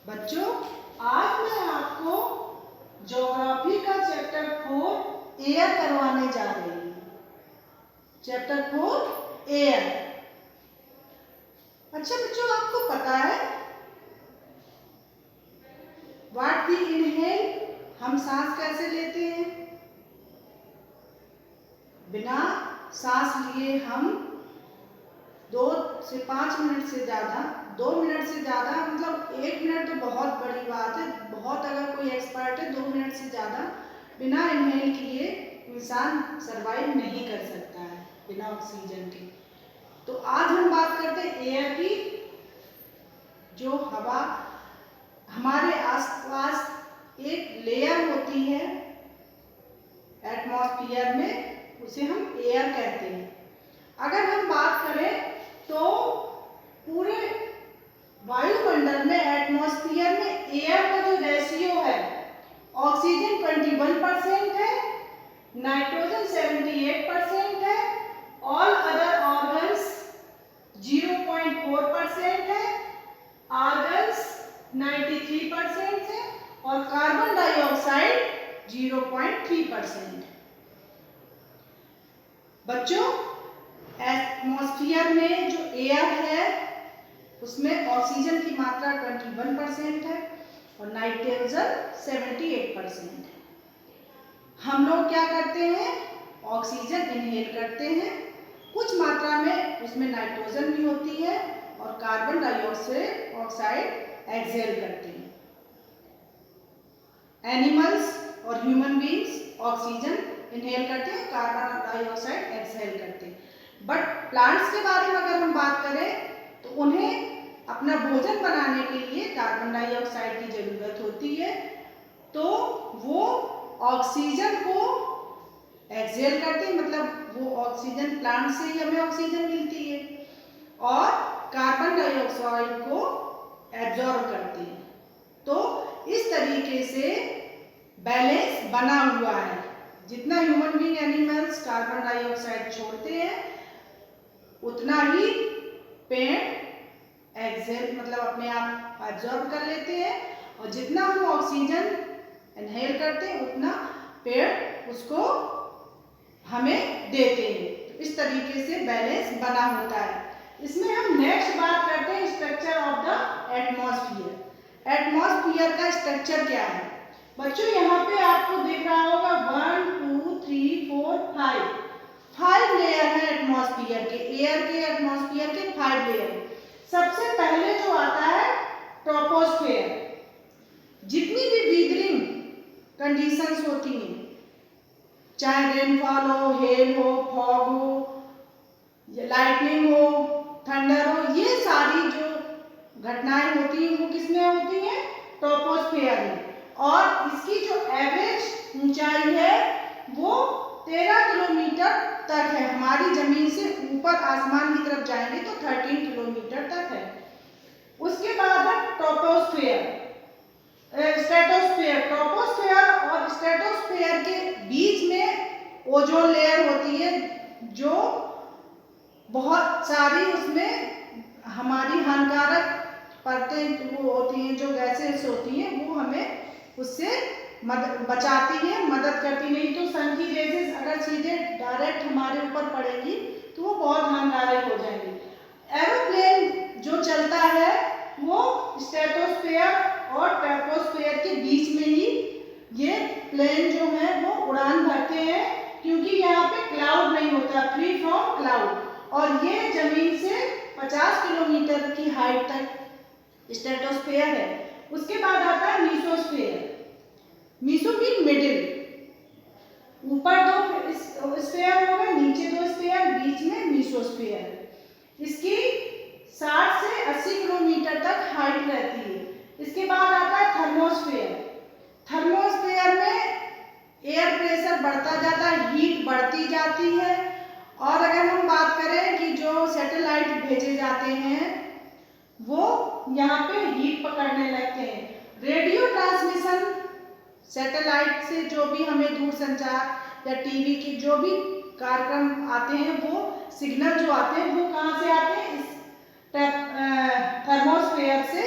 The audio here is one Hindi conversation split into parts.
बच्चों, आज मैं आपको ज्योग्राफी का चैप्टर 4 एयर करवाने जा रही हूँ। Chapter 4 air. अच्छा बच्चों, आपको पता है व्हाट वी इनहेल, हम सांस कैसे लेते हैं? बिना सांस लिए हम 2 से 5 मिनट से ज़्यादा, 2 मिनट से ज़्यादा, मतलब 1 मिनट तो बहुत बड़ी बात है, बहुत अगर कोई एक्सपर्ट है 2 मिनट से ज़्यादा बिना इनहेल किए इंसान सरवाइव नहीं कर सकता है बिना ऑक्सीजन के। तो आज हम बात करते हैं एयर की। जो हवा हमारे आसपास एक लेयर होती है एटमॉस्फेयर में, उसे हम एयर कहते हैं। अगर हम बात करें तो पूरे वायुमंडल में, एटमॉस्फेयर में एयर का जो रेशियो है, ऑक्सीजन 21% है, नाइट्रोजन 78% है, ऑल अदर ऑर्गन्स 0.4% है, आर्गन्स 93% है और कार्बन डाइऑक्साइड 0.3%। बच्चों, एटमॉस्फेयर में जो एयर है उसमें ऑक्सीजन की मात्रा 21% है और नाइट्रोजन 78% है। हम लोग क्या करते हैं? ऑक्सीजन इनहेल करते हैं, कुछ मात्रा में उसमें नाइट्रोजन भी होती है और कार्बन डाइऑक्साइड एक्सहेल करते हैं। एनिमल्स और ह्यूमन बीइंग्स ऑक्सीजन इनहेल करते हैं, कार्बन डाइऑक्साइड एक्सहेल करते हैं। बट प्लांट्स के बारे में अगर हम बात करें तो उन्हें अपना भोजन बनाने के लिए कार्बन डाइऑक्साइड की जरूरत होती है, तो वो ऑक्सीजन को एक्सहेल करते हैं, मतलब वो ऑक्सीजन, प्लांट से ही हमें ऑक्सीजन मिलती है और कार्बन डाइऑक्साइड को एब्जॉर्ब करते हैं। तो इस तरीके से बैलेंस बना हुआ है। जितना human being, animals carbon dioxide छोड़ते हैं उतना ही पेड़ एक्सहेल, मतलब अपने आप एब्जॉर्ब कर लेते हैं, और जितना हम ऑक्सीजन इनहेल करते हैं उतना पेड़ उसको हमें देते हैं। तो इस तरीके से बैलेंस बना होता है। इसमें हम नेक्स्ट बात करते हैं structure of the atmosphere. Atmosphere का स्ट्रक्चर क्या है? बच्चों, यहाँ पे आपको दिख रहा होगा 1 2 3 4 5 लेयर है एटमॉस्फेयर के, एयर के, एटमॉस्फेयर के 5 लेयर। सबसे पहले जो आता है ट्रोपोस्फेयर। जितनी भी ब्रीथिंग कंडीशंस होती हैं, चाहे रेनफॉल हो, हेल हो, फॉग हो, लाइटनिंग हो, थंडर हो, ये सारी जो घटनाएं होती हैं वो किसमें होती हैं? ट्रोपोस्फेयर में। और इसकी जो एवरेज ऊंचाई है वो 13 किलोमीटर तक है। हमारी जमीन से ऊपर आसमान की तरफ जाएंगे तो 13 किलोमीटर तक है। उसके बाद है ट्रोपोस्फेयर, स्ट्रेटोस्फेयर। ट्रोपोस्फेयर और स्ट्रेटोस्फेयर के बीच में ओजोन लेयर होती है, जो बहुत सारी उसमें हमारी हानिकारक परतें वो होती हैं, जो गैसेस होती हैं, वो हमें उससे बचाती है, मदद करती। नहीं तो सन की रेजेस अगर सीधे डायरेक्ट हमारे ऊपर पड़ेगी तो वो बहुत हानिकारक हो जाएंगी। एरोप्लेन जो चलता है वो स्ट्रेटोस्फेयर और ट्रोपोस्फेयर के बीच में ही ये प्लेन जो है वो उड़ान भरते हैं, क्योंकि यहाँ पे क्लाउड नहीं होता, फ्री फ्रॉम क्लाउड, और ये जमीन से 50 किलोमीटर की हाइट तक स्ट्रेटोस्फेयर है। उसके बाद आता है मीसोस्फेयर। मीसो मीन मिडिल, ऊपर 2 स्फीयर होगा, नीचे 2 स्फीयर, बीच में मीसोस्फेयर। इसकी 60 से 80 किलोमीटर तक हाइट रहती है। इसके बाद आता है थर्मोस्फेयर। थर्मोस्फेयर में एयर प्रेशर बढ़ता जाता है, हीट बढ़ती जाती है। और अगर हम बात करें कि जो सैटेलाइट भेजे जाते हैं वो यहाँ पे हीट पकड़ने लगते हैं। रेडियो ट्रांसमिशन, सैटेलाइट से जो भी हमें दूर संचार या टीवी के जो भी कार्यक्रम आते हैं, वो सिग्नल जो आते हैं वो कहाँ से आते हैं? इस थर्मोस्फेयर से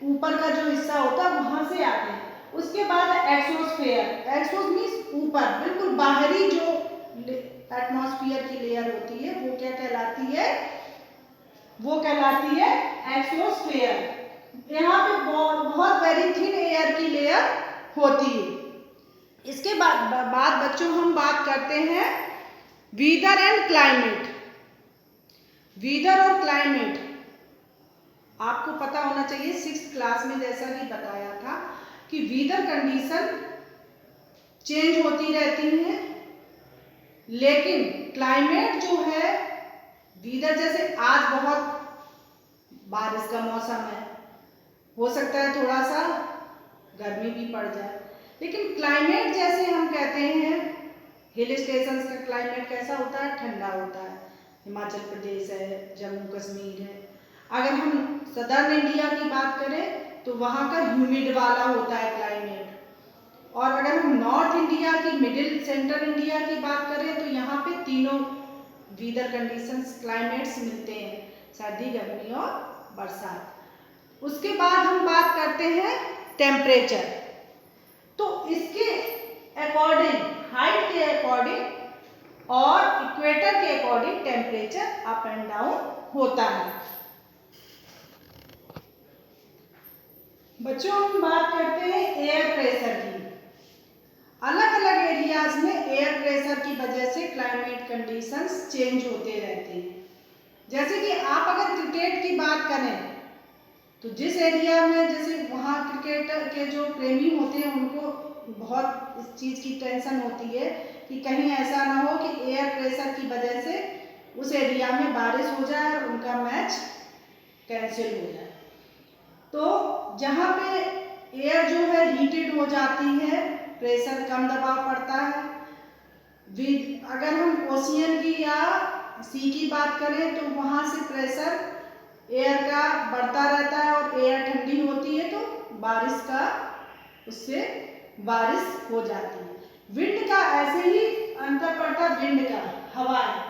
ऊपर का जो हिस्सा होता है वहां से आते हैं। उसके बाद एक्सोस्फेयर, एक्सोस मीन्स ऊपर, बिल्कुल बाहरी जो एटमॉस्फेयर की लेयर होती है वो क्या कहलाती है, वो कहलाती है एक्सोस्फेयर। यहाँ पे बहुत वेरी थिन एयर की लेयर होती है। इसके बाद बच्चों हम बात करते हैं वेदर एंड क्लाइमेट। वेदर और क्लाइमेट आपको पता होना चाहिए, 6th क्लास में जैसा कि बताया था कि वेदर कंडीशन चेंज होती रहती हैं, लेकिन क्लाइमेट जो है, वेदर जैसे आज बहुत बारिश का मौसम है, हो सकता है थोड़ा सा गर्मी भी पड़ जाए, लेकिन क्लाइमेट जैसे हम कहते हैं हिल स्टेशन का क्लाइमेट कैसा होता है, ठंडा होता है। हिमाचल प्रदेश है, जम्मू कश्मीर है। अगर हम सदर्न इंडिया की बात करें तो वहाँ का ह्यूमिड वाला होता है क्लाइमेट। और अगर हम नॉर्थ इंडिया की, मिडिल सेंट्रल इंडिया की बात करें तो यहाँ पे तीनों वेदर कंडीशंस, क्लाइमेट्स मिलते हैं, सर्दी, गर्मी और बरसात। उसके बाद हम बात करते हैं टेम्परेचर। तो इसके अकॉर्डिंग, हाइट के अकॉर्डिंग और इक्वेटर के according temperature up and down होता है। बच्चों हम बात करते हैं एयर प्रेशर की। अलग अलग एरियाज में एयर प्रेशर की वजह से क्लाइमेट कंडीशंस चेंज होते रहते हैं। जैसे कि आप अगर क्रिकेट की बात करें तो जिस एरिया में, जैसे वहाँ क्रिकेट के जो प्रेमी होते हैं उनको बहुत इस चीज़ की टेंशन होती है कि कहीं ऐसा ना हो कि एयर प्रेशर की वजह से उस एरिया में बारिश हो जाए और उनका मैच कैंसिल हो जाए। तो जहाँ पे एयर जो है हीटेड हो जाती है, प्रेशर कम दबाव पड़ता है। अगर हम ओशियन की या सी की बात करें तो वहाँ से प्रेशर एयर का बढ़ता रहता है और एयर ठंडी होती है तो बारिश का, उससे बारिश हो जाती है। विंड का ऐसे ही अंतर पड़ता है, विंड का, हवाएं।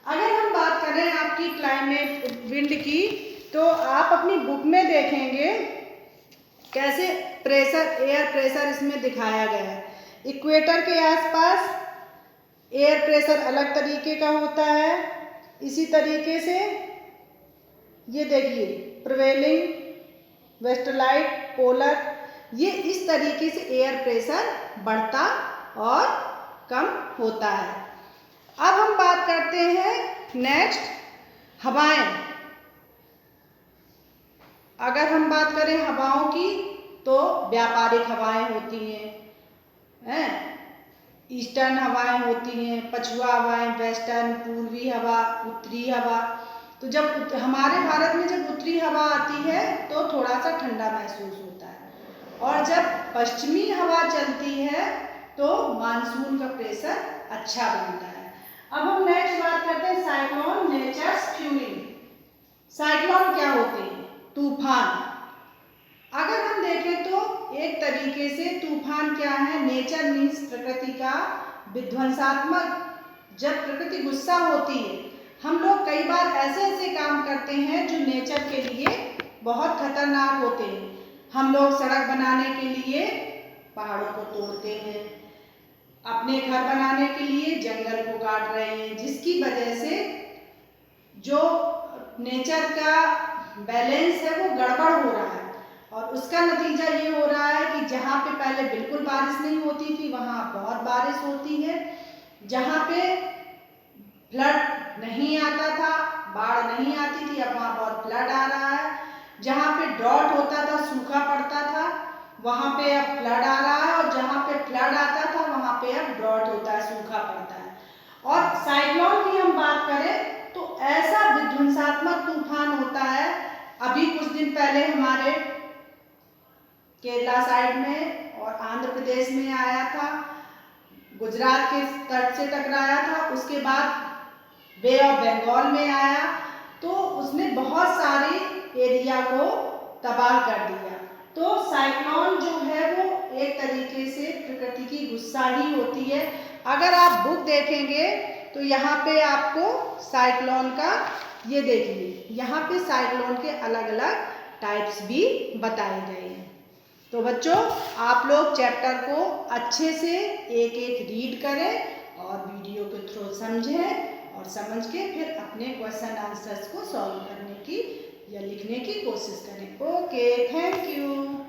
अगर हम बात करें आपकी क्लाइमेट विंड की तो आप अपनी बुक में देखेंगे कैसे प्रेशर, एयर प्रेशर इसमें दिखाया गया है। इक्वेटर के आसपास एयर प्रेशर अलग तरीके का होता है। इसी तरीके से ये देखिए प्रिवेलिंग, वेस्टरलाइट, पोलर, ये इस तरीके से एयर प्रेशर बढ़ता और कम होता है। अब हम बात करते हैं नेक्स्ट, हवाएं। अगर हम बात करें हवाओं की तो व्यापारिक हवाएं होती हैं, ईस्टर्न हवाएं होती हैं, पछुआ हवाएं, वेस्टर्न, पूर्वी हवा, उत्तरी हवा। तो जब हमारे भारत में जब उत्तरी हवा आती है तो थोड़ा सा ठंडा महसूस होता है, और जब पश्चिमी हवा चलती है तो मानसून का प्रेशर अच्छा बनता है। अब हम नेक्स्ट बात करते हैं साइक्लोन, नेचर्स फ्यूरी। साइक्लोन क्या होते हैं? तूफान। अगर हम देखें तो एक तरीके से तूफान क्या है, नेचर मीन्स प्रकृति का विध्वंसात्मक, जब प्रकृति गुस्सा होती है। हम लोग कई बार ऐसे ऐसे काम करते हैं जो नेचर के लिए बहुत खतरनाक होते हैं। हम लोग सड़क बनाने के लिए पहाड़ों को तोड़ते हैं, अपने घर बनाने के लिए जंगल को काट रहे हैं, जिसकी वजह से जो नेचर का बैलेंस है वो गड़बड़ हो रहा है। और उसका नतीजा ये हो रहा है कि जहाँ पे पहले बिल्कुल बारिश नहीं होती थी वहाँ बहुत बारिश होती है, जहाँ पे फ्लड नहीं आता था, बाढ़ नहीं आती थी, अब वहाँ बहुत फ्लड आ रहा है। जहाँ पे ड्रॉट होता था, सूखा पड़ता था, वहाँ पे अब फ्लड आ रहा है, और जहाँ पे फ्लड आता था वहाँ पे अब ड्रॉट होता है, सूखा पड़ता है। और साइक्लोन की हम बात करें तो ऐसा विध्वंसात्मक तूफान होता है। अभी कुछ दिन पहले हमारे केरला साइड में और आंध्र प्रदेश में आया था, गुजरात के तट से टकराया था, उसके बाद बे ऑफ बंगाल में आया, तो उसने बहुत सारे एरिया को तबाह कर दिया। तो साइक्लोन जो है वो एक तरीके से प्रकृति की गुस्सा ही होती है। अगर आप बुक देखेंगे तो यहाँ पे आपको साइक्लोन का, ये देखिए यहाँ पे साइक्लोन के अलग अलग टाइप्स भी बताए गए हैं। तो बच्चों, आप लोग चैप्टर को अच्छे से एक एक रीड करें और वीडियो के थ्रू समझें और समझ के फिर अपने क्वेश्चन आंसर्स को सॉल्व करने की या लिखने की कोशिश करें। Okay, thank you.